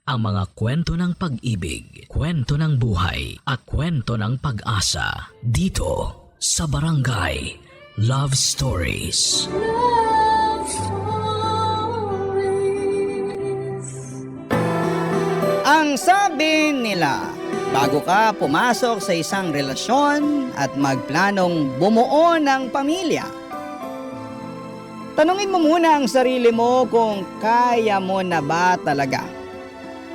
ang mga kwento ng pag-ibig, kwento ng buhay, at kwento ng pag-asa dito sa Barangay Love Stories. Love Stories. Ang sabi nila, bago ka pumasok sa isang relasyon at magplanong bumuo ng pamilya, tanungin mo muna ang sarili mo kung kaya mo na ba talaga.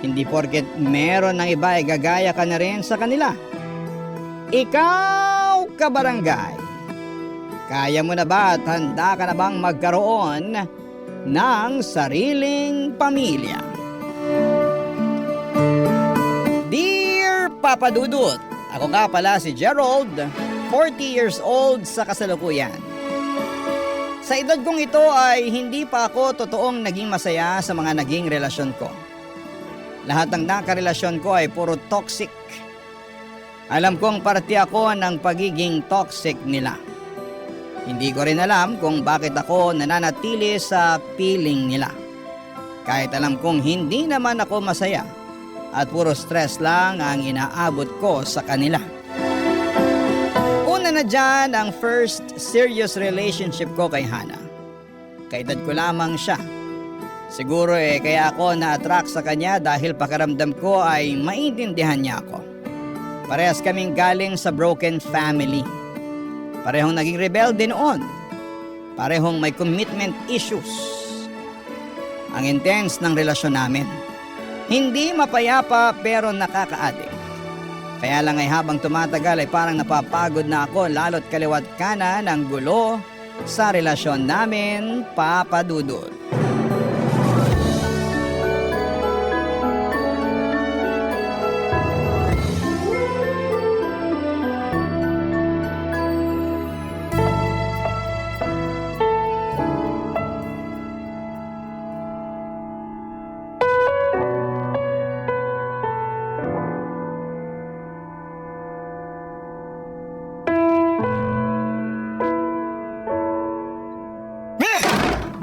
Hindi porket meron ng iba ay gagaya ka na rin sa kanila. Ikaw, kabarangay, kaya mo na ba at handa ka na bang magkaroon ng sariling pamilya? Dear Papa Dudut, ako nga pala si Gerald, 40 years old sa kasalukuyan. Sa edad kong ito ay hindi pa ako totoong naging masaya sa mga naging relasyon ko. Lahat ng nakarelasyon ko ay puro toxic. Alam kong parte ako ng pagiging toxic nila. Hindi ko rin alam kung bakit ako nananatili sa piling nila. Kahit alam kong hindi naman ako masaya at puro stress lang ang inaabot ko sa kanila. Una na dyan ang first serious relationship ko kay Hana. Kaedad ko lamang siya. Siguro kaya ako na-attract sa kanya dahil pakiramdam ko ay maintindihan niya ako. Parehas kaming galing sa broken family. Parehong naging rebelde noon. Parehong may commitment issues. Ang intense ng relasyon namin. Hindi mapayapa pero nakaka-addict. Kaya lang ay habang tumatagal ay parang napapagod na ako lalo't kaliwat kanan ng gulo sa relasyon namin, Papa Dudut.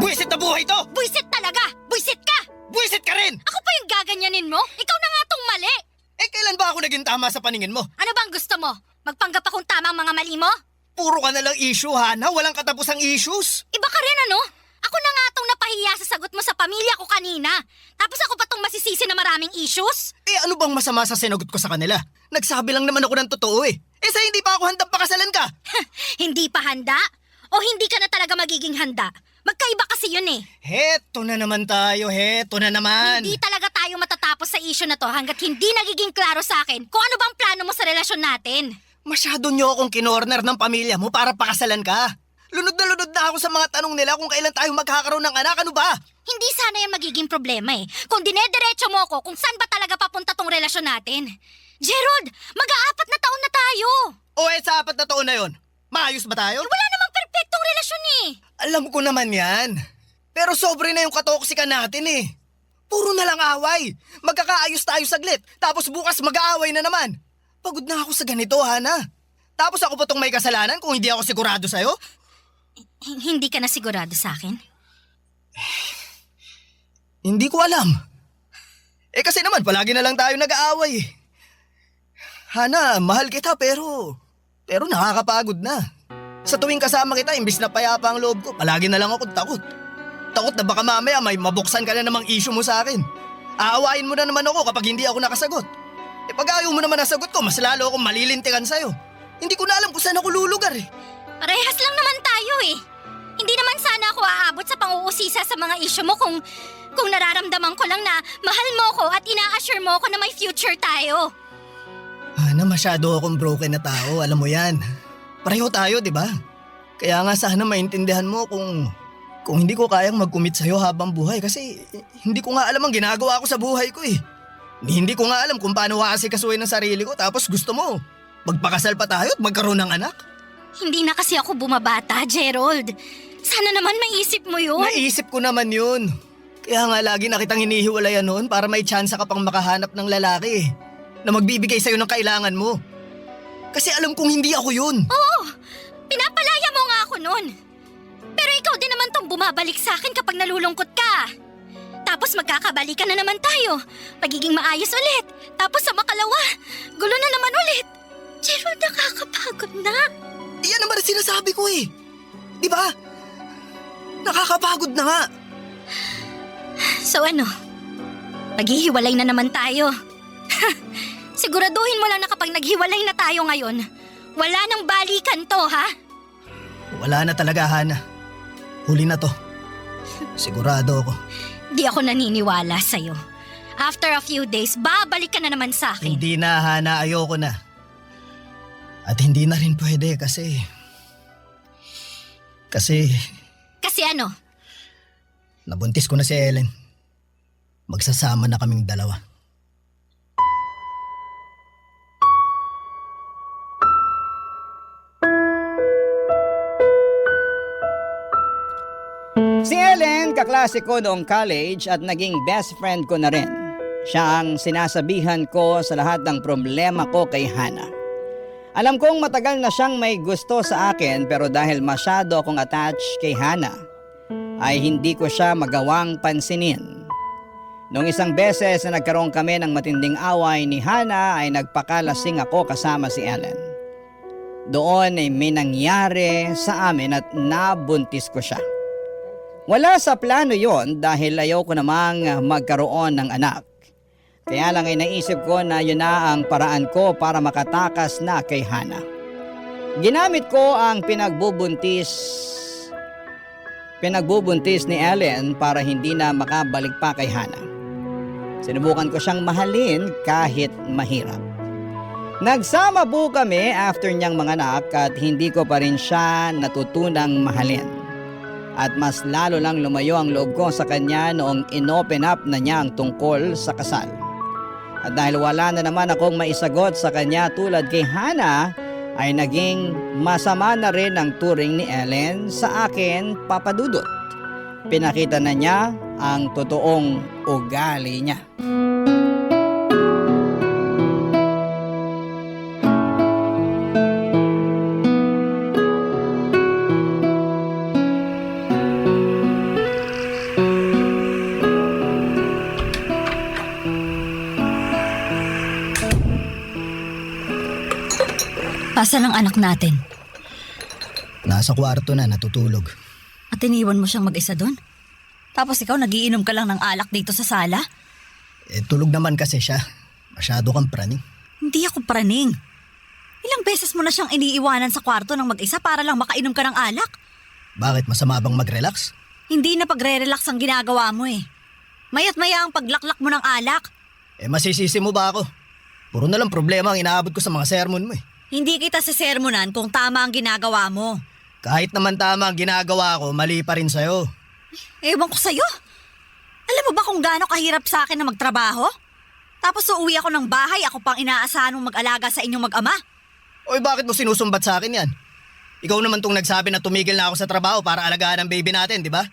Buwisit na buhay to! Buisit talaga! Buisit ka! Buwisit ka rin! Ako pa yung gaganyanin mo? Ikaw na nga tong mali! Kailan ba ako naging tama sa paningin mo? Ano bang gusto mo? Magpanggap akong tama ang mga mali mo? Puro ka na lang issue, Hana. Walang katapusang issues. Iba ka rin ano? Ako na nga tong napahiya sa sagot mo sa pamilya ko kanina. Tapos ako pa tong masisisi na maraming issues? Ano bang masama sa sinagot ko sa kanila? Nagsabi lang naman ako ng totoo sa hindi pa ako handang pakasalan ka. Hindi pa handa? O hindi ka na talaga magiging handa? Magkaiba kasi yun Heto na naman tayo, heto na naman. Hindi talaga tayo matatapos sa issue na to hanggat hindi nagiging klaro sa akin kung ano bang plano mo sa relasyon natin. Masyado niyo akong kinorner ng pamilya mo para pakasalan ka. Lunod na ako sa mga tanong nila kung kailan tayo magkakaroon ng anak, ano ba? Hindi sana yan magiging problema Kung dinediretso mo ko kung saan ba talaga papunta tong relasyon natin. Gerald, mag-aapat na taon na tayo. Sa 4 na taon na yon, maayos ba tayo? Wala namang perpektong relasyon Alam ko naman yan. Pero sobre na yung katoksikan natin Puro na lang away. Magkakaayos tayo saglit, tapos bukas mag-aaway na naman. Pagod na ako sa ganito, Hana. Tapos ako pa tong may kasalanan kung hindi ako sigurado sa'yo? Hindi ka na sigurado sa akin? Hindi ko alam. Kasi naman, palagi na lang tayo nag-aaway Hana, mahal kita pero nakakapagod na. Sa tuwing kasama kita, imbis na payapa ang loob ko, palagi na lang ako takot. Takot na baka mamaya may mabuksan ka na namang issue mo sa akin. Aawain mo na naman ako kapag hindi ako nakasagot. Pag ayaw mo naman nasagot ko, mas lalo akong malilintikan sa'yo. Hindi ko na alam kung saan ako lulugar Parehas lang naman tayo Hindi naman sana ako aabot sa pang-uusisa sa mga issue mo kung nararamdaman ko lang na mahal mo ko at ina-assure mo ko na may future tayo. Hana, masyado akong broken na tao, alam mo yan. Pareho tayo, di ba? Kaya nga sana maintindihan mo kung hindi ko kayang mag-commit sa'yo habang buhay kasi hindi ko nga alam ang ginagawa ko sa buhay ko Hindi ko nga alam kung paano aasikasuhin ang sarili ko tapos gusto mo magpakasal pa tayo at magkaroon ng anak. Hindi na kasi ako bumabata, Gerald. Sana naman maisip mo yun. Naisip ko naman yun. Kaya nga lagi na kitang hinihiwalayan noon para may tsansa ka pang makahanap ng lalaki na magbibigay sa'yo ng kailangan mo. Kasi alam kong hindi ako yun. Oo, pinapalaya mo nga ako nun. Pero ikaw din naman tong bumabalik sa akin kapag nalulungkot ka. Tapos magkakabalikan na naman tayo. Pagiging maayos ulit. Tapos sa makalawa, gulo na naman ulit. Gerald, nakakapagod na. Iyan naman ang sinasabi ko eh. Di ba? Nakakapagod na nga. So ano? Maghihiwalay na naman tayo. Siguraduhin mo lang na kapag naghiwalay na tayo ngayon, wala nang balikan to, ha? Wala na talaga, Hana. Huli na to. Sigurado ako. Di ako naniniwala sa'yo. After a few days, babalik ka na naman sa akin. Hindi na, Hana. Ayoko na. At hindi na rin pwede kasi... Kasi ano? Nabuntis ko na si Ellen. Magsasama na kaming dalawa. Si Ellen, kaklase ko noong college at naging best friend ko na rin. Siya ang sinasabihan ko sa lahat ng problema ko kay Hana. Alam kong matagal na siyang may gusto sa akin pero dahil masyado akong attached kay Hana, ay hindi ko siya magawang pansinin. Noong isang beses na nagkaroon kami ng matinding away ni Hana ay nagpakalasing ako kasama si Ellen. Doon ay may nangyari sa amin at nabuntis ko siya. Wala sa plano yon dahil ayaw ko namang magkaroon ng anak. Kaya lang ay naisip ko na yun na ang paraan ko para makatakas na kay Hana. Ginamit ko ang pinagbubuntis ni Ellen para hindi na makabalik pa kay Hana. Sinubukan ko siyang mahalin kahit mahirap. Nagsama po kami after niyang manganak at hindi ko pa rin siya natutunang mahalin. At mas lalo lang lumayo ang loob ko sa kanya noong inopen up na niya ang tungkol sa kasal. At dahil wala na naman akong maisagot sa kanya tulad kay Hana, ay naging masama na rin ang turing ni Ellen sa akin, Papa Dudut. Pinakita na niya ang totoong ugali niya. Asan ang anak natin? Nasa kwarto na, natutulog. At iniwan mo siyang mag-isa doon? Tapos ikaw nagiinom ka lang ng alak dito sa sala? Tulog naman kasi siya. Masyado kang praning. Hindi ako praning. Ilang beses mo na siyang iniiwanan sa kwarto ng mag-isa para lang makainom ka ng alak? Bakit, masama bang mag-relax? Hindi na pagre-relax ang ginagawa mo eh. Maya't maya ang paglaklak mo ng alak. Masisisi mo ba ako? Puro na lang problema ang inaabot ko sa mga sermon mo eh. Hindi kita sisermonan kung tama ang ginagawa mo. Kahit naman tama ang ginagawa ko, mali pa rin sa'yo. Ewan ko sa'yo. Alam mo ba kung gaano kahirap sa akin na magtrabaho? Tapos uuwi ako ng bahay, ako pang inaasahan mong mag-alaga sa inyong mag-ama. Oy, bakit mo sinusumbat sa akin yan? Ikaw naman tong nagsabi na tumigil na ako sa trabaho para alagaan ang baby natin, di ba?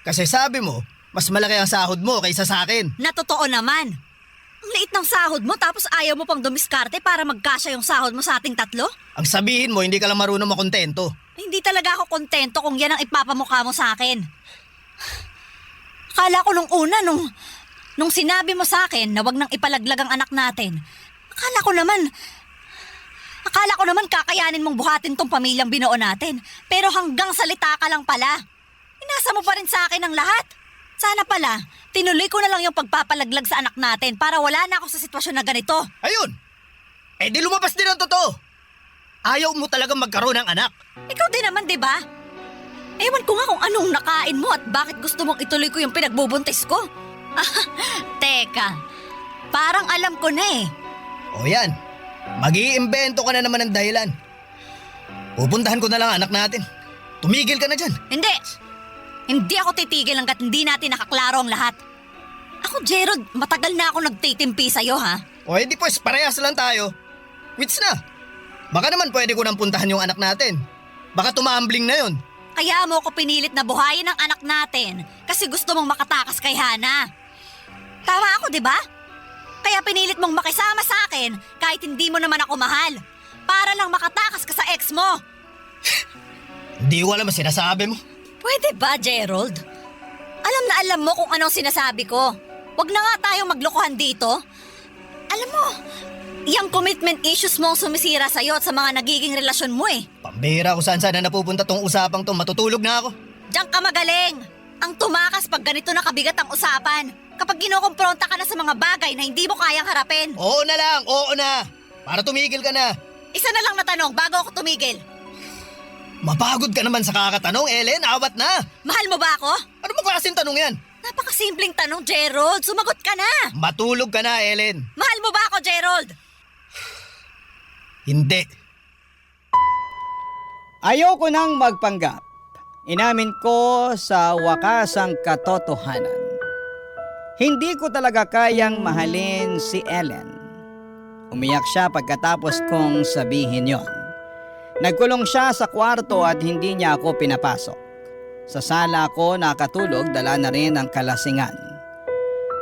Kasi sabi mo, mas malaki ang sahod mo kaysa sa akin. Na totoo naman. Ang liit ng sahod mo tapos ayaw mo pang dumiskarte para magkasya yung sahod mo sa ating tatlo? Ang sabihin mo, hindi ka lang marunong makontento. Hindi talaga ako kontento kung yan ang ipapamukha mo sa akin. Akala ko nung una, nung sinabi mo sa akin na wag nang ipalaglag ang anak natin, akala ko naman kakayanin mong buhatin tong pamilyang binuo natin. Pero hanggang salita ka lang pala. Inasa mo pa rin sa akin ang lahat. Sana pala, tinuloy ko na lang yung pagpapalaglag sa anak natin para wala na ako sa sitwasyon na ganito. Ayun! Di lumabas din ang totoo. Ayaw mo talagang magkaroon ng anak. Ikaw din naman, di ba? Ewan ko nga kung anong nakain mo at bakit gusto mong ituloy ko yung pinagbubuntis ko. Teka, parang alam ko na eh. O yan, mag-iimbento ka na naman ng dahilan. Pupuntahan ko na lang anak natin. Tumigil ka na dyan. Hindi ako titigil hanggat hindi natin nakaklaro ang lahat. Ako, Gerald, matagal na ako nagtitimpi sa'yo, ha? O di pues, parehas lang tayo. Quits na. Baka naman pwede ko nang puntahan yung anak natin. Baka tumambling na yun. Kaya mo ako pinilit na buhayin ang anak natin kasi gusto mong makatakas kay Hana. Tama ako, di ba? Kaya pinilit mong makisama sa akin kahit hindi mo naman ako mahal. Para lang makatakas ka sa ex mo. Hindi ko alam ang sinasabi mo. Pwede ba, Gerald? Alam na alam mo kung anong sinasabi ko. Huwag na nga tayong maglokohan dito. Alam mo, yung commitment issues mo ang sumisira sa'yo at sa mga nagiging relasyon mo eh. Pambihira ko saan sana napupunta tong usapang to. Matutulog na ako. Diyan ka magaling. Ang tumakas pag ganito na kabigat ang usapan. Kapag kinukumpronta ka na sa mga bagay na hindi mo kayang harapin. Oo na lang, oo na. Para tumigil ka na. Isa na lang na tanong bago ako tumigil. Mapagod ka naman sa kakatanong, Ellen. Awat na. Mahal mo ba ako? Ano bang klaseng tanong yan? Napakasimpleng tanong, Gerald. Sumagot ka na. Matulog ka na, Ellen. Mahal mo ba ako, Gerald? Hindi. Ayoko nang magpanggap. Inamin ko sa wakas ang katotohanan. Hindi ko talaga kayang mahalin si Ellen. Umiyak siya pagkatapos kong sabihin yon. Nagkulong siya sa kwarto at hindi niya ako pinapasok. Sa sala ako nakatulog, dala na rin ang kalasingan.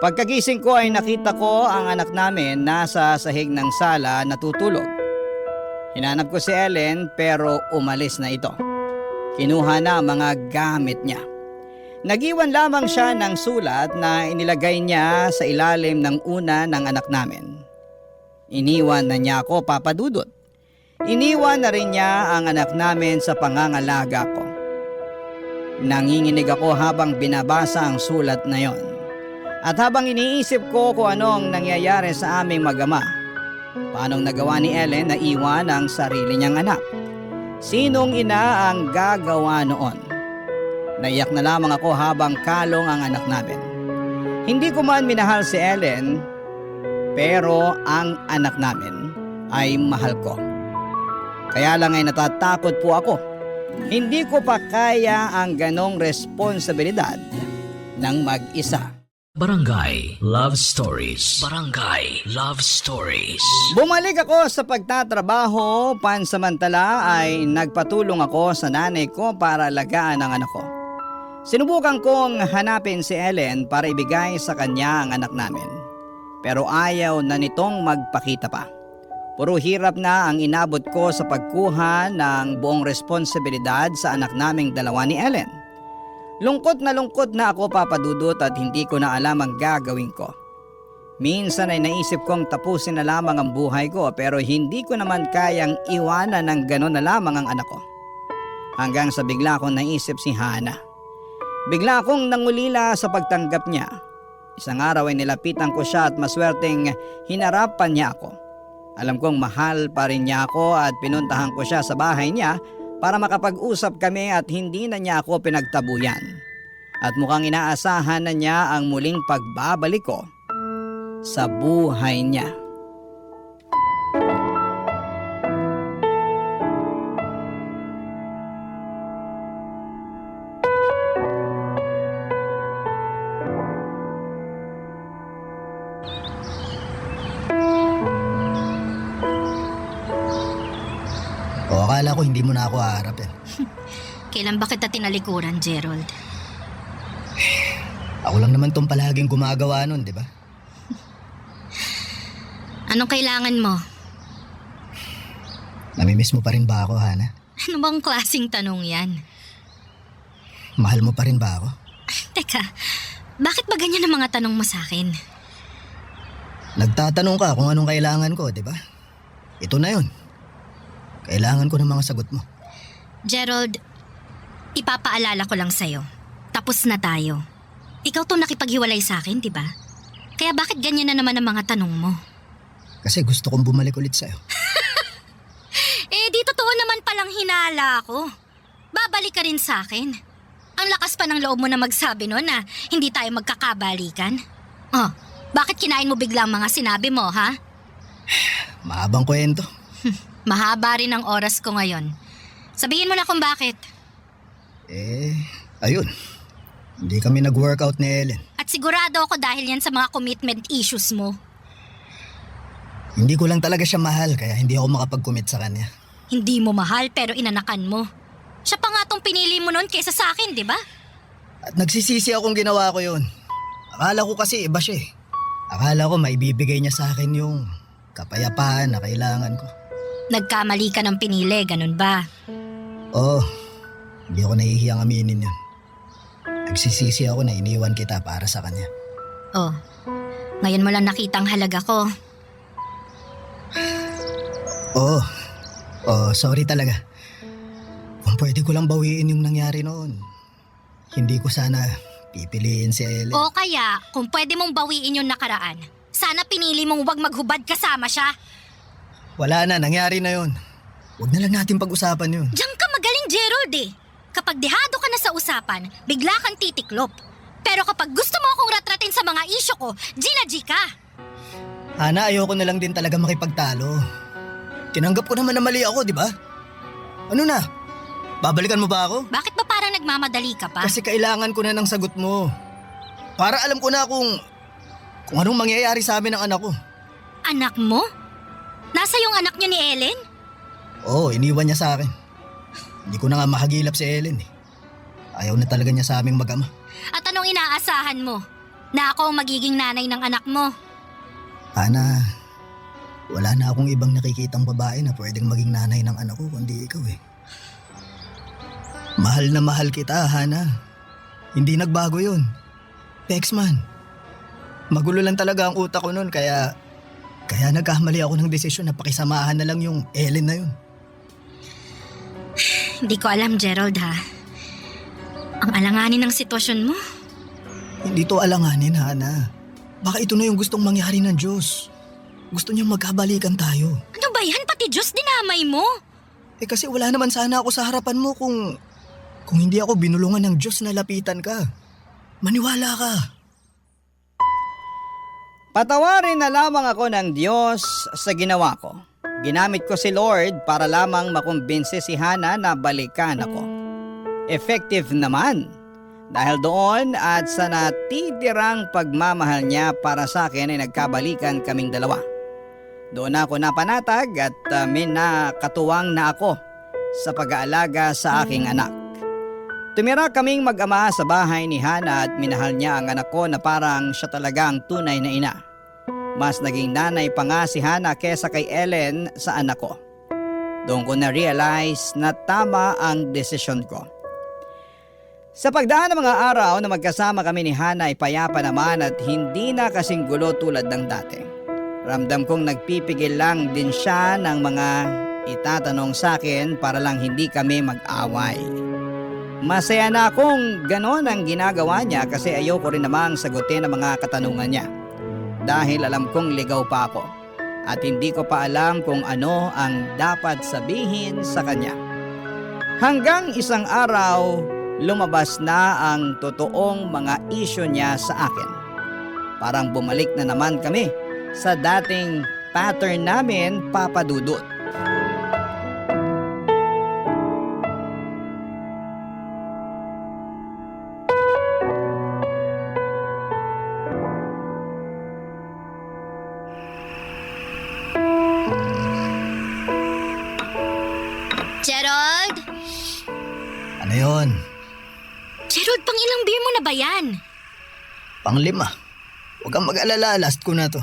Pagkagising ko ay nakita ko ang anak namin nasa sahig ng sala natutulog. Hinanap ko si Ellen pero umalis na ito. Kinuha na ang mga gamit niya. Nagiwan lamang siya ng sulat na inilagay niya sa ilalim ng una ng anak namin. Iniwan na niya ako, Papa Dudut. Iniwan na rin niya ang anak namin sa pangangalaga ko. Nanginginig ako habang binabasa ang sulat na yon. At habang iniisip ko kung anong nangyayari sa aming mag-ama. Paanong nagawa ni Ellen na iwan ang sarili niyang anak? Sinong ina ang gagawa noon? Naiyak na lamang ako habang kalong ang anak namin. Hindi ko man minahal si Ellen, pero ang anak namin ay mahal ko. Kaya lang ay natatakot po ako. Hindi ko pa kaya ang ganong responsibilidad ng mag-isa. Barangay Love Stories. Barangay Love Stories. Bumalik ako sa pagtatrabaho, pansamantala ay nagpatulong ako sa nanay ko para alagaan ang anak ko. Sinubukan kong hanapin si Ellen para ibigay sa kanya ang anak namin. Pero ayaw na nitong magpakita pa. Puro hirap na ang inabot ko sa pagkuha ng buong responsibilidad sa anak naming dalawa ni Ellen. Lungkot na ako, Papa Dudut, at hindi ko na alam ang gagawin ko. Minsan ay naisip kong tapusin na lamang ang buhay ko pero hindi ko naman kayang iwanan ng gano'n na lamang ang anak ko. Hanggang sa bigla kong naisip si Hana. Bigla akong nangulila sa pagtanggap niya. Isang araw ay nilapitan ko siya at maswerteng hinarapan niya ako. Alam kong mahal pa rin niya ako at pinuntahan ko siya sa bahay niya para makapag-usap kami at hindi na niya ako pinagtabuyan. At mukhang inaasahan na niya ang muling pagbabalik ko sa buhay niya. O akala ko hindi mo na ako haharapin. Kailan ba kita tinalikuran, Gerald? Ako lang naman tong palaging gumagawa nun, di ba? Anong kailangan mo? Namimiss mo pa rin ba ako, Hana? Ano bang klaseng tanong yan? Mahal mo pa rin ba ako? Teka, bakit ba ganyan ang mga tanong mo sa akin? Nagtatanong ka kung anong kailangan ko, di ba? Ito na yun. Kailangan ko ng mga sagot mo. Gerald, ipapaalala ko lang sa'yo. Tapos na tayo. Ikaw to nakipaghiwalay sa akin, di ba? Kaya bakit ganyan na naman ang mga tanong mo? Kasi gusto kong bumalik ulit sa'yo. Di totoo naman palang hinala ako. Babalik ka rin sa akin. Ang lakas pa ng loob mo na magsabi no na hindi tayo magkakabalikan. Oh, bakit kinain mo biglang mga sinabi mo, ha? Mahabang kwento. Mahaba rin ang oras ko ngayon. Sabihin mo na kung bakit. Ayun. Hindi kami nag-workout ni Ellen. At sigurado ako dahil yan sa mga commitment issues mo. Hindi ko lang talaga siya mahal kaya hindi ako makapag-commit sa kanya. Hindi mo mahal pero inanakan mo. Siya pa nga tong pinili mo noon kaysa sa akin, di ba? At nagsisisi akong ginawa ko yun. Akala ko kasi iba siya eh. Akala ko maibibigay niya sa akin yung kapayapaan na kailangan ko. Nagkamali ka ng pinili, ganun ba? Oo. Hindi ako nahihiyang aminin yun. Nagsisisi ako na iniwan kita para sa kanya. Oh, ngayon mo lang nakita ang halaga ko. Oo. Sorry talaga. Kung pwede ko lang bawiin yung nangyari noon, hindi ko sana pipiliin si Ellen. O kaya, kung pwede mong bawiin yung nakaraan, sana pinili mong wag maghubad kasama siya. Wala na, nangyari na yun. Huwag na lang natin pag-usapan yun. Diyan ka magaling, Gerald eh. Kapag dehado ka na sa usapan, bigla kang titiklop. Pero kapag gusto mo akong ratratin sa mga isyo ko, G ka. Hana, ayoko na lang din talaga makipagtalo. Tinanggap ko naman na mali ako, di ba? Ano na? Babalikan mo ba ako? Bakit ba parang nagmamadali ka pa? Kasi kailangan ko na ng sagot mo. Para alam ko na kung anong mangyayari sa amin ng anak ko. Anak mo? Nasa yung anak niyo ni Ellen? Oo, iniwan niya sa akin. Hindi ko na nga mahagilap si Ellen eh. Ayaw na talaga niya sa aming mag-ama. At anong inaasahan mo? Na ako ang magiging nanay ng anak mo? Hana, wala na akong ibang nakikitang babae na pwedeng maging nanay ng anak ko kundi ikaw eh. Mahal na mahal kita, Hana. Hindi nagbago yun. Pexman. Magulo lang talaga ang utak ko noon kaya nagkamali ako ng desisyon na pakisamahan na lang yung Ellen na yun. Hindi ko alam, Gerald ha. Ang alanganin ng sitwasyon mo. Hindi to alanganin, Hana. Baka ito na yung gustong mangyari ng Diyos. Gusto niyang magkabalikan tayo. Ano ba yan? Pati Diyos dinamay mo. Eh kasi wala naman sana ako sa harapan mo kung hindi ako binulungan ng Diyos na lapitan ka. Maniwala ka. Patawarin na lamang ako ng Diyos sa ginawa ko. Ginamit ko si Lord para lamang makumbinsi si Hana na balikan ako. Effective naman. Dahil doon at sa natitirang pagmamahal niya para sa akin ay nagkabalikan kaming dalawa. Doon ako napanatag at may nakatuwang na ako sa pag-aalaga sa aking anak. Tumira kaming mag-ama sa bahay ni Hana at minahal niya ang anak ko na parang siya talaga ang tunay na ina. Mas naging nanay pa nga si Hana kesa kay Ellen sa anak ko. Doon ko na-realize na tama ang desisyon ko. Sa pagdaan ng mga araw na magkasama kami ni Hana ay payapa naman at hindi na kasing gulo tulad ng dati. Ramdam kong nagpipigil lang din siya ng mga itatanong sa akin para lang hindi kami mag-away. Masaya na akong ganon ang ginagawa niya kasi ayoko rin namang sagutin ang mga katanungan niya. Dahil alam kong ligaw pa ako at hindi ko pa alam kung ano ang dapat sabihin sa kanya. Hanggang isang araw, lumabas na ang totoong mga isyu niya sa akin. Parang bumalik na naman kami sa dating pattern namin, Papa Dudut. Gerald? Ano yun? Gerald, pang ilang beer mo na ba yan? Pang-5. Huwag kang mag-alala, last ko na to.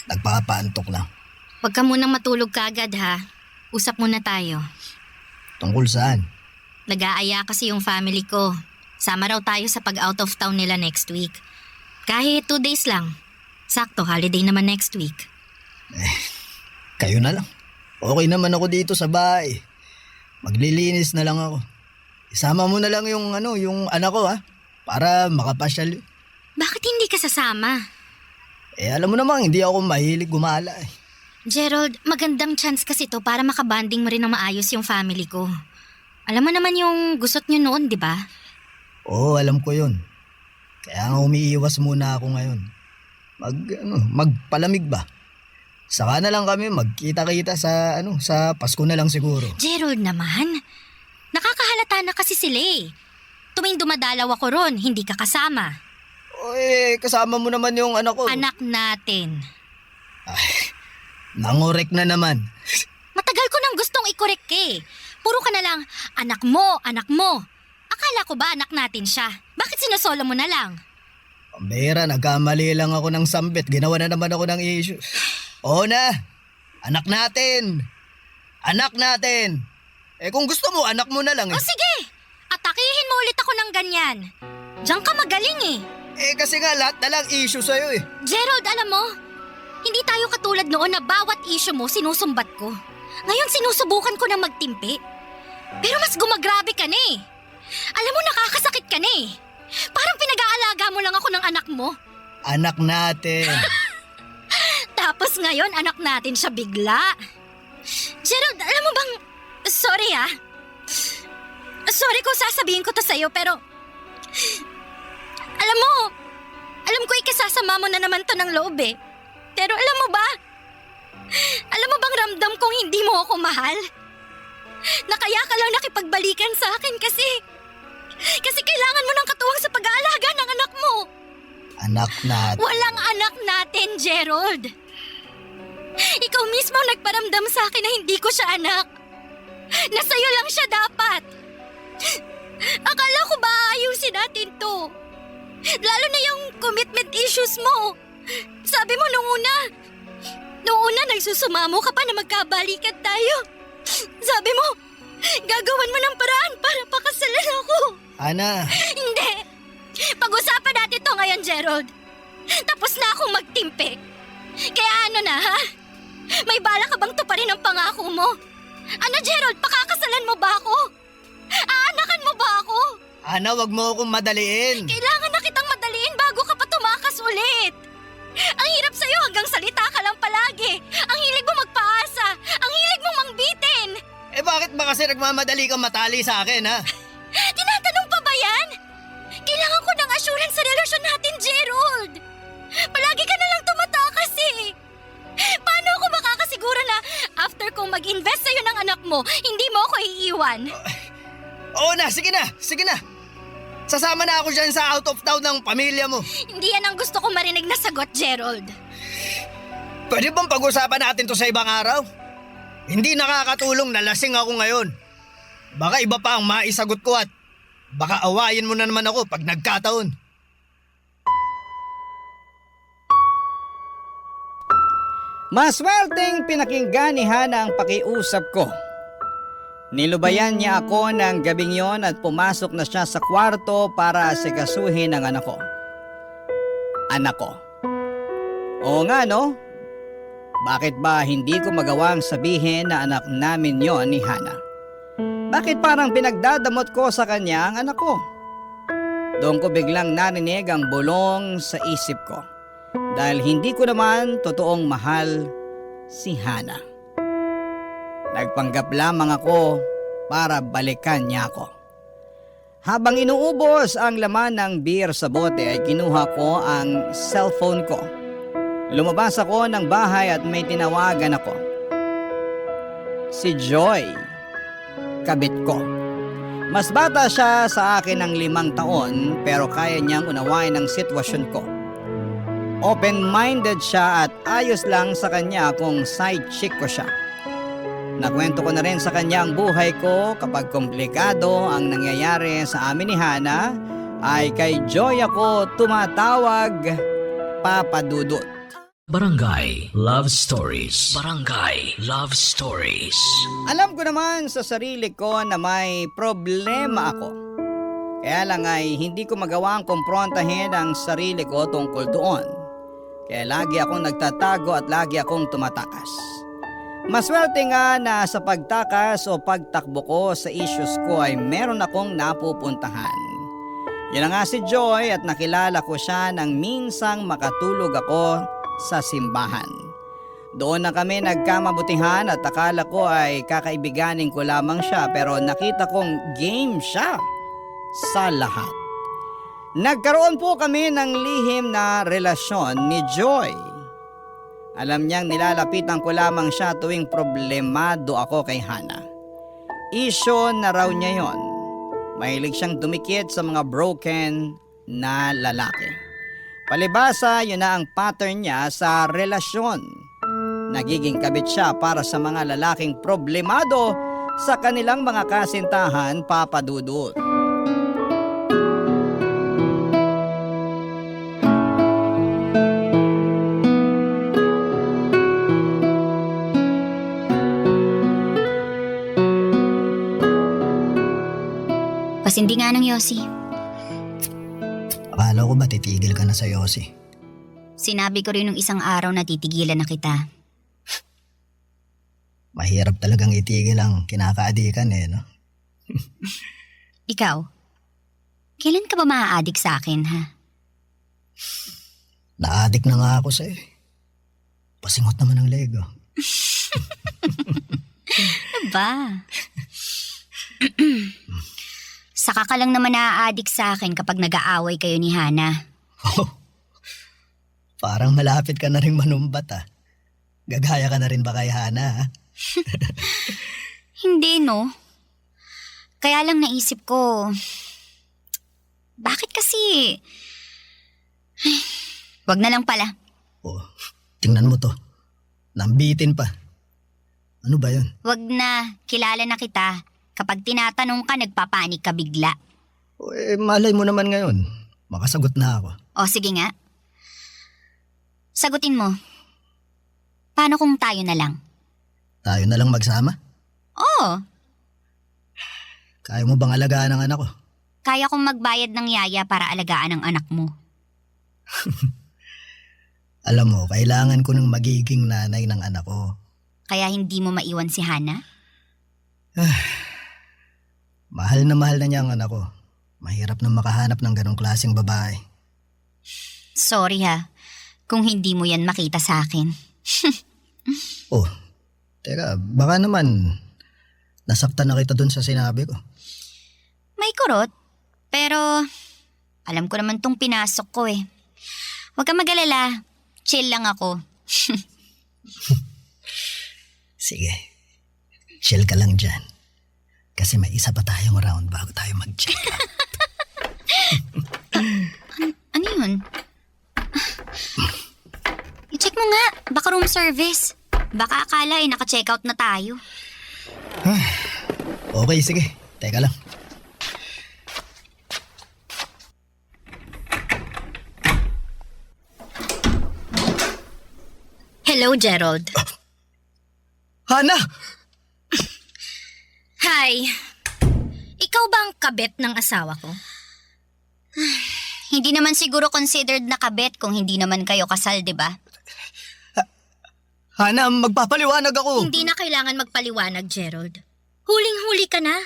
Nagpapaantok lang. Huwag ka munang matulog kaagad ha. Usap muna tayo. Tungkol saan? Nag-aaya kasi yung family ko. Sama raw tayo sa pag-out of town nila next week. Kahit 2 days lang. Sakto, holiday naman next week. Kayo na lang. Okay naman ako dito sa bahay. Maglilinis na lang ako. Isama mo na lang yung anak ko ha. Para makapasyal. Bakit hindi ka sasama? Alam mo namang hindi ako mahilig gumala eh. Gerald, magandang chance kasi to para makabanding mo rin ng maayos yung family ko. Alam mo naman yung gusot nyo noon, di ba? Oo, alam ko yun. Kaya nga umiiwas muna ako ngayon. Magpalamig ba? Saka na lang kami magkita-kita sa Pasko na lang siguro. Gerald naman, nakakahalata na kasi sila eh. Tuwing dumadalaw ako ron, hindi ka kasama. Kasama mo naman yung anak ko. Anak natin. Nangorek na naman. Matagal ko nang gustong i-correct eh. Puro ka na lang, anak mo, anak mo. Akala ko ba anak natin siya? Bakit sinusolo mo na lang? Pambira, nagkamali lang ako ng sambit. Ginawa na naman ako ng issue. Oo na, anak natin. Anak natin. Kung gusto mo, anak mo na lang eh. O sige, atakihin mo ulit ako ng ganyan. Diyan ka magaling eh. Kasi nga lahat na lang issue sa'yo eh. Gerald, alam mo, hindi tayo katulad noon na bawat issue mo sinusumbat ko. Ngayon sinusubukan ko na magtimpi. Pero mas gumagrabe ka na eh. Alam mo, nakakasakit ka na eh. Parang pinag-aalaga mo lang ako ng anak mo. Anak natin. Tapos ngayon, anak natin siya bigla. Gerald, alam mo bang... Sorry ah. Sorry kung sasabihin ko to sa'yo, pero... Alam ko ikasasama mo na naman to ng loob eh. Pero alam mo ba? Alam mo bang ramdam kong hindi mo ako mahal? Na kaya ka lang nakipagbalikan sa akin kasi kailangan mo ng katuwang sa pag-aalaga ng anak mo. Anak natin. Walang anak natin, Gerald. Ikaw mismo nagparamdam sa akin na hindi ko siya anak. Na sa'yo lang siya dapat. Akala ko ba ayusin natin to? Lalo na yung commitment issues mo. Sabi mo nung una nagsusumamo ka pa na magkabalikan tayo. Sabi mo, gagawan mo ng paraan para pakasalan ako. Ana. Hindi. Pag-usapan natin to ngayon, Gerald. Tapos na akong magtimpi. Kaya ano na, ha? May bala ka bang tuparin ang pangako mo? Ano, Gerald, pakakasalan mo ba ako? Aanakan mo ba ako? Ana, wag mo akong madaliin. Kailangan na kitang madaliin bago ka pa tumakas ulit. Ang hirap sa'yo hanggang salita ka lang palagi. Ang hilig mo magpaasa. Ang hilig mo mangbitin. Bakit ba kasi nagmamadali kang matali sa akin, ha? Tinatanong pa ba yan? Kailangan ko ng assurance sa relasyon natin, Gerald. Palagi ka na lang tumatakas eh. Paano ako makakasiguro na after kong mag-invest sa'yo ng anak mo, hindi mo ako iiwan? Oo na, sige na. Sasama na ako dyan sa out of town ng pamilya mo. Hindi yan ang gusto kong marinig na sagot, Gerald. Pwede bang pag-usapan natin to sa ibang araw? Hindi nakakatulong na lasing ako ngayon. Baka iba pa ang maisagot ko at baka awayin mo na naman ako pag nagkataon. Maswerteng pinakinggan ni Hana ang pakiusap ko. Nilubayan niya ako ng gabing yon at pumasok na siya sa kwarto para asikasuhin ang anak ko. Anak ko. Oo nga no? Bakit ba hindi ko magawang sabihin na anak namin yon ni Hana? Bakit parang pinagdadamot ko sa kanya ang anak ko? Doon ko biglang narinig ang bulong sa isip ko. Dahil hindi ko naman totoong mahal si Hana. Nagpanggap lamang ako para balikan niya ako. Habang inuubos ang laman ng beer sa bote ay kinuha ko ang cellphone ko. Lumabas ako ng bahay at may tinawagan ako. Si Joy, kabit ko. Mas bata siya sa akin ng 5 taon pero kaya niyang unawain ang sitwasyon ko. Open-minded siya at ayos lang sa kanya kung side chick ko siya. Nakwento ko na rin sa kanya ang buhay ko kapag komplikado ang nangyayari sa amin ni Hana ay kay Joy ako tumatawag Papa Dudut. Barangay Love Stories. Barangay Love Stories. Alam ko naman sa sarili ko na may problema ako. Kaya lang ay hindi ko magawang kumprontahin ang sarili ko tungkol doon. Kaya lagi akong nagtatago at lagi akong tumatakas. Maswerte nga na sa pagtakas o pagtakbo ko sa issues ko ay meron akong napupuntahan. Yan na nga si Joy at nakilala ko siya nang minsang makatulog ako sa simbahan. Doon na kami nagkamabutihan at akala ko ay kakaibiganin ko lamang siya pero nakita kong game siya sa lahat. Nagkaroon po kami ng lihim na relasyon ni Joy. Alam niyang nilalapitan ko lamang siya tuwing problemado ako kay Hana. Issue na raw niya yon. Mahilig siyang dumikit sa mga broken na lalaki. Palibasa, yun na ang pattern niya sa relasyon. Nagiging kabit siya para sa mga lalaking problemado sa kanilang mga kasintahan, Papa Dudut. Pasindi nga ng Yossi. Akala ko ba titigil ka na sa Yossi? Sinabi ko rin nung isang araw na titigilan na kita. Mahirap talagang itigil ang kinakaadikan no? Ikaw, kailan ka ba maa-addict sa akin, ha? Na-addict na nga ako sa'yo. Pasingot naman ang Lego. Ano ba? Saka ka lang naman na-addict sa akin kapag nag-aaway kayo ni Hana. Oh, parang malapit ka na rin manumbat Gagaya ka na rin ba kay Hana Hindi, no? Kaya lang naisip ko, bakit kasi... Ay, wag na lang pala. Oh, tingnan mo to. Nambitin pa. Ano ba yun? Wag na, kilala na kita. Kapag tinatanong ka, nagpapanik ka bigla. Oh, malay mo naman ngayon. Makasagot na ako. O sige nga. Sagutin mo. Paano kung tayo na lang? Tayo na lang magsama? Oo, Kaya mo bang alagaan ang anak ko? kaya kong magbayad ng yaya para alagaan ang anak mo. Alam mo, kailangan ko ng magiging nanay ng anak ko. Kaya hindi mo maiwan si Hana? Mahal na niya ang anak ko. Mahirap na makahanap ng ganong klaseng babae. Sorry ha, kung hindi mo yan makita sa akin. Oh, teka, baka naman nasaktan na kita dun sa sinabi ko. May kurot, pero alam ko naman tong pinasok ko eh. Huwag kang mag-alala, chill lang ako. Sige, chill ka lang dyan. Kasi may isa pa tayong round bago tayo mag-check out. Ano yun? I-check mo nga, baka room service. Baka akala eh naka-check out na tayo. Okay, sige. Teka lang. Hello, Gerald. Hana! Hi. Ikaw ba ang kabet ng asawa ko? Hindi naman siguro considered na kabet kung hindi naman kayo kasal, di ba? Hana, magpapaliwanag ako. Hindi na kailangan magpaliwanag, Gerald. Huling-huli ka na.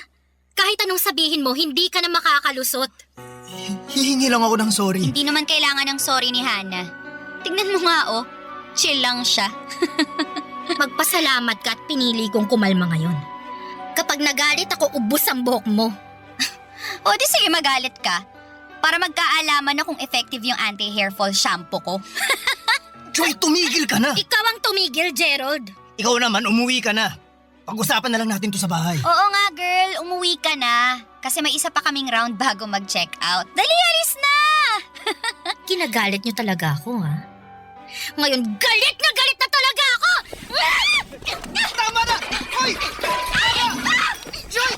Kahit anong sabihin mo, hindi ka na makakalusot. Hihingi lang ako ng sorry. Hindi naman kailangan ng sorry ni Hana. Tignan mo nga oh, chill lang siya. Magpasalamat ka at pinili kong kumalma ngayon. Kapag nagalit ako, ubus ang buhok mo. O di sige magalit ka. Para magkaalaman na kung effective yung anti-hair fall shampoo ko. Joy, tumigil ka na. Ikaw ang tumigil, Gerald. Ikaw naman, umuwi ka na. Pag-usapan na lang natin to sa bahay. Oo nga girl, umuwi ka na. Kasi may isa pa kaming round bago mag-check out. Dali, alis na! Kinagalit niyo talaga ako, ha? Ngayon, galit na talaga ako! Tama na! Hoy! Joy!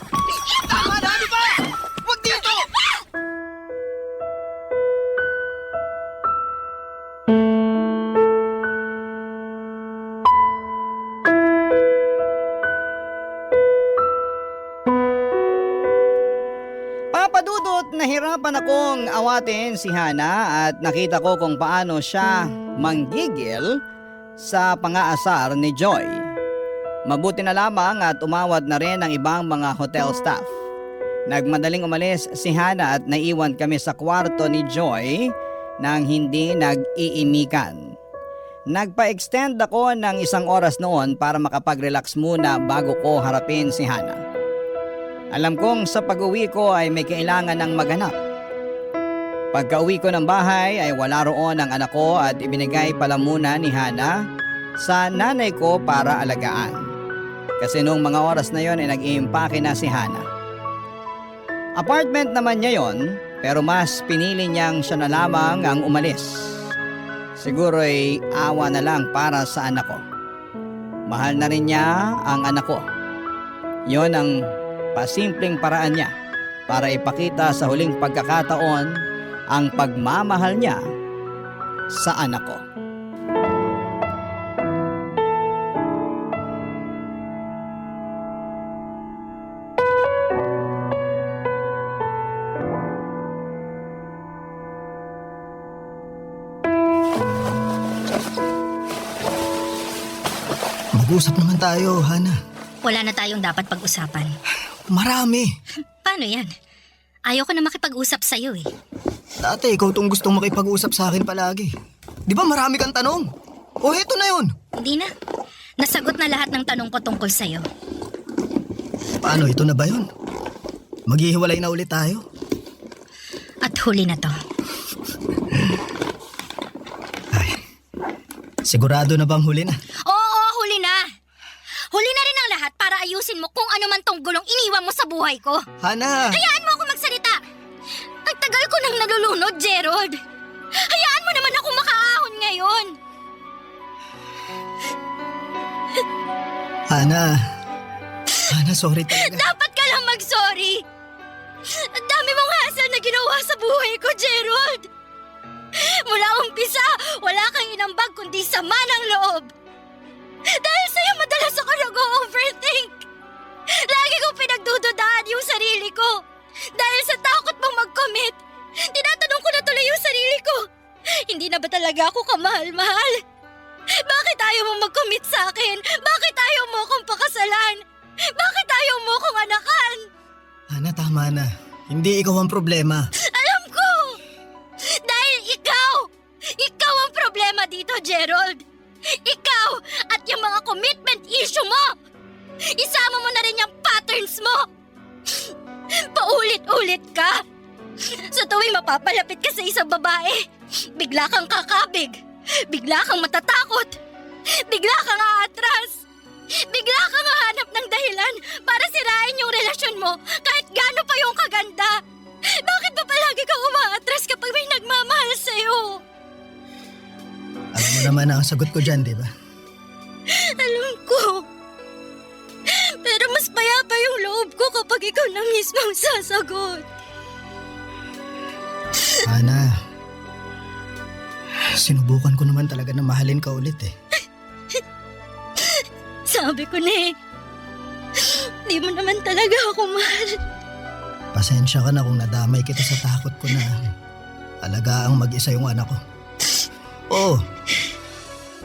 Tama na! Ano ba? Huwag dito! Papadudot, nahirapan akong awatin si Hana at nakita ko kung paano siya manggigil sa pangaasar ni Joy. Mabuti na lamang at umawat na rin ang ibang mga hotel staff. Nagmadaling umalis si Hana at naiwan kami sa kwarto ni Joy nang hindi nag-iimikan. Nagpa-extend ako ng 1 oras noon para makapag-relax muna bago ko harapin si Hana. Alam kong sa pag-uwi ko ay may kailangan ng maghanap. Pagka-uwi ko ng bahay ay wala roon ang anak ko at ibinigay pala muna ni Hana sa nanay ko para alagaan. Kasi noong mga oras na yon ay nag-iimpake na si Hana. Apartment naman niya yon, pero mas pinili niyang siya na lamang ang umalis. Siguro ay awa na lang para sa anak ko. Mahal na rin niya ang anak ko. Yon ang pasimpleng paraan niya para ipakita sa huling pagkakataon ang pagmamahal niya sa anak ko. Mag-usap naman tayo, Hana. Wala na tayong dapat pag-usapan. Marami. Paano yan? Ayaw ko na makipag-usap sa'yo eh. Dati ikaw tong gustong makipag-usap sa akin palagi. Di ba marami kang tanong? O heto na yun. Hindi na. Nasagot na lahat ng tanong ko tungkol sa'yo. Paano, ito na ba yun? Maghihiwalay na ulit tayo? At huli na to. Ay, sigurado na bang huli na? Oo, huli na. Huli na rin ang lahat para ayusin mo kung ano man tong gulong iniwan mo sa buhay ko. Hana! Hayaan mo ako magsalita. Ang tagal ko nang nalulunod, Gerald. Hayaan mo naman ako makaahon ngayon. Hana! Hana, sorry talaga. Dapat ka lang mag-sorry. Ang dami mong hassle na ginawa sa buhay ko, Gerald. Mula umpisa, wala kang inambag kundi sama ng loob. Dahil sa'yo madalas ako nag-overthink. Lagi kong pinagdududaan yung sarili ko. Dahil sa takot mong mag-commit, tinatanong ko na tuloy yung sarili ko. Hindi na ba talaga ako kamahal-mahal? Bakit ayaw mo mag-commit sa akin? Bakit ayaw mo akong pakasalan? Bakit ayaw mo akong anakan? Hana, tama na. Hindi ikaw ang problema. Alam ko! Dahil ikaw ang problema dito, Gerald. Ikaw at yung mga commitment issue mo. Isama mo na rin yung patterns mo. Paulit-ulit ka. Sa tuwing mapapalapit ka sa isang babae, bigla kang kakabig. Bigla kang matatakot. Bigla kang aatras. Bigla kang hahanap ng dahilan para sirain yung relasyon mo kahit gaano pa yung kaganda. Bakit ba palagi kang umaatras kapag may nagmamahal sa'yo? Alam mo naman ang sagot ko dyan, di ba? Alam ko. Pero mas payapa yung loob ko kapag ikaw na mismo ang sasagot. Hana, sinubukan ko naman talaga na mahalin ka ulit eh. Sabi ko na eh. Di mo naman talaga ako mahal. Pasensya ka na kung nadamay kita sa takot ko na alagaang mag-isa yung anak ko. Oo,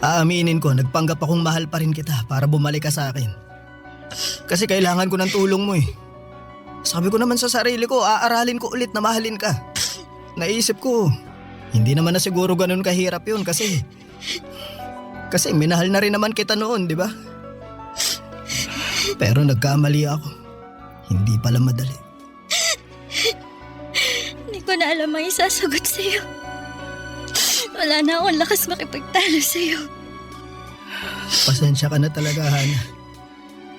aaminin ko, nagpanggap akong mahal pa rin kita para bumalik ka sa akin. Kasi kailangan ko ng tulong mo eh. Sabi ko naman sa sarili ko, aaralin ko ulit na mahalin ka. Naisip ko, hindi naman na siguro ganun kahirap yun kasi minahal na rin naman kita noon, di ba? Pero nagkamali ako. Hindi pala madali. Hindi ko na alam ang isasagot sa'yo. Wala na akong lakas makipagtalo sa'yo. Pasensya ka na talaga, Hana.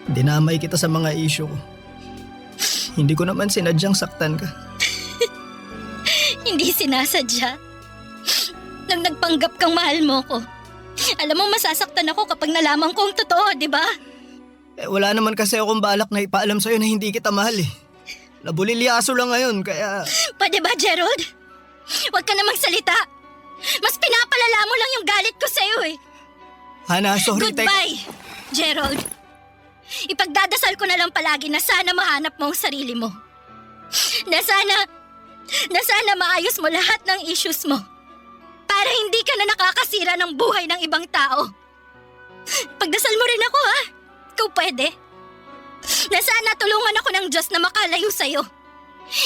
Dinamay kita sa mga issue ko. Hindi ko naman sinadyang saktan ka. Hindi sinasadya. Nang nagpanggap kang mahal mo ko. Alam mo, masasaktan ako kapag nalaman ko ang totoo, di ba? Wala naman kasi akong balak na ipaalam sa'yo na hindi kita mahal eh. Nabulilyaso lang ngayon, kaya... Pwede ba, Gerald? Huwag ka na magsalita. Mas pinapalala mo lang yung galit ko sa'yo eh. Hana, sorry. Goodbye, Gerald. Ipagdadasal ko na lang palagi na sana mahanap mo ang sarili mo. Na sana maayos mo lahat ng issues mo. Para hindi ka na nakakasira ng buhay ng ibang tao. Pagdasal mo rin ako, ha? Ikaw pwede. Na sana tulungan ako ng Diyos na makalayo sa'yo.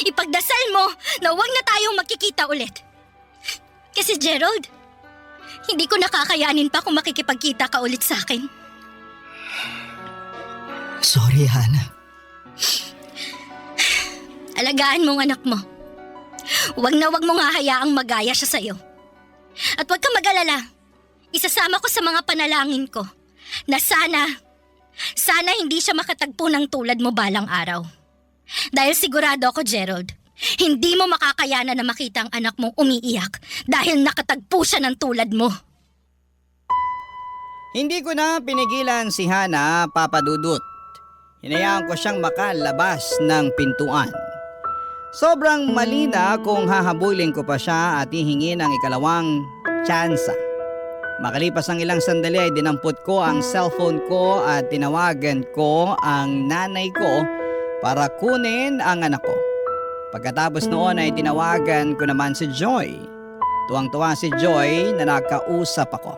Ipagdasal mo na huwag na tayong magkikita ulit. Kasi Gerald, hindi ko nakakayanin pa kung makikipagkita ka ulit sa akin. Sorry, Hana. Alagaan mo ang anak mo. Huwag na huwag mong hahayaang magaya siya sa'yo. At huwag kang mag-alala. Isasama ko sa mga panalangin ko na sana hindi siya makatagpo ng tulad mo balang araw. Dahil sigurado ako, Gerald, hindi mo makakayanan na makita ang anak mong umiiyak dahil nakatagpo siya ng tulad mo. Hindi ko na pinigilan si Hana, Papa Dudut. Hinayaan ko siyang makalabas ng pintuan. Sobrang mali na kung hahabulin ko pa siya at hihingi ng ikalawang tsansa. Makalipas ang ilang sandali ay dinampot ko ang cellphone ko at tinawagan ko ang nanay ko para kunin ang anak ko. Pagkatapos noon ay tinawagan ko naman si Joy. Tuwang-tuwa si Joy na nakausap ako.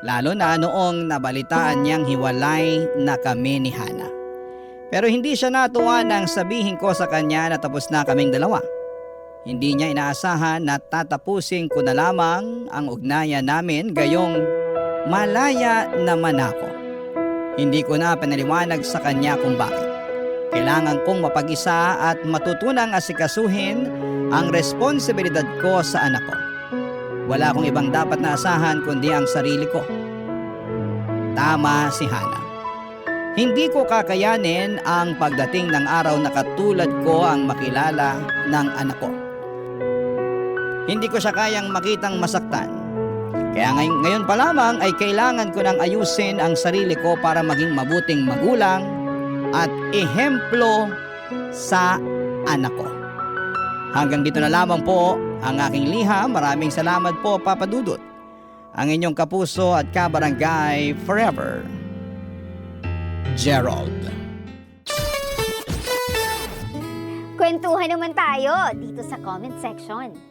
Lalo na noong nabalitaan niyang hiwalay na kami ni Hana. Pero hindi siya natuwa nang sabihin ko sa kanya na tapos na kaming dalawa. Hindi niya inaasahan na tatapusin ko na lamang ang ugnayan namin gayong malaya naman ako. Hindi ko na pinaliwanag sa kanya kung bakit. Kailangan kong mapag-isa at matutunang asikasuhin ang responsibilidad ko sa anak ko. Wala akong ibang dapat na asahan kundi ang sarili ko. Tama si Hana. Hindi ko kakayanin ang pagdating ng araw na katulad ko ang makilala ng anak ko. Hindi ko siya kayang makitang masaktan. Kaya ngayon pa lamang ay kailangan ko nang ayusin ang sarili ko para maging mabuting magulang at ehemplo sa anak ko. Hanggang dito na lamang po ang aking liham. Maraming salamat po, Papa Dudut. Ang inyong kapuso at kabarangay forever, Gerald. Kwentuhan naman tayo dito sa comment section.